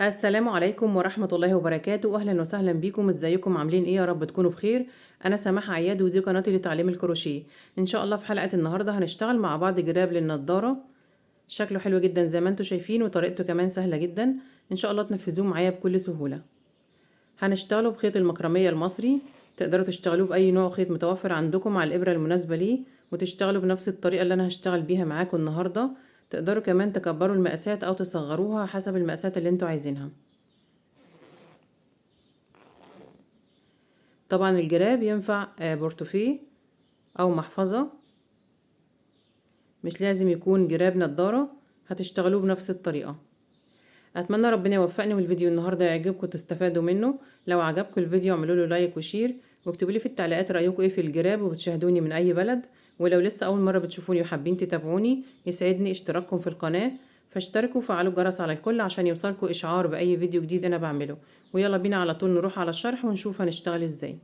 السلام عليكم ورحمة الله وبركاته. أهلا وسهلا بيكم. ازيكم عاملين ايه؟ يا رب تكونوا بخير. أنا سماح عياد ودي قناتي لتعليم الكروشيه. إن شاء الله في حلقة النهاردة هنشتغل مع بعض جراب للنضارة. شكله حلو جدا زي ما انتوا شايفين وطريقته كمان سهلة جدا. إن شاء الله تنفذوه معايا بكل سهولة. هنشتغله بخيط المكرمية المصري. تقدروا تشتغلوه بأي نوع خيط متوفر عندكم على الإبرة المناسبة ليه، وتشتغلوا بنفس الطريقة اللي أنا هشتغل بيها معاكم النهاردة. تقدروا كمان تكبروا المقاسات أو تصغروها حسب المقاسات اللي انتوا عايزينها. طبعا الجراب ينفع بورتوفيه او محفظة، مش لازم يكون جراب نضارة. هتشتغلوه بنفس الطريقة. اتمنى ربنا يوفقني والفيديو النهاردة يعجبكم وتستفادوا منه. لو عجبكم الفيديو اعملوا له لايك وشير، واكتبوا لي في التعليقات رأيكم ايه في الجراب، وبتشاهدوني من اي بلد. ولو لسه اول مرة بتشوفوني وحابين تتابعوني يسعدني اشتراككم في القناة. فاشتركوا وفعلوا الجرس على الكل عشان يوصلكوا اشعار باي فيديو جديد انا بعمله. ويلا بينا على طول نروح على الشرح ونشوف هنشتغل ازاي.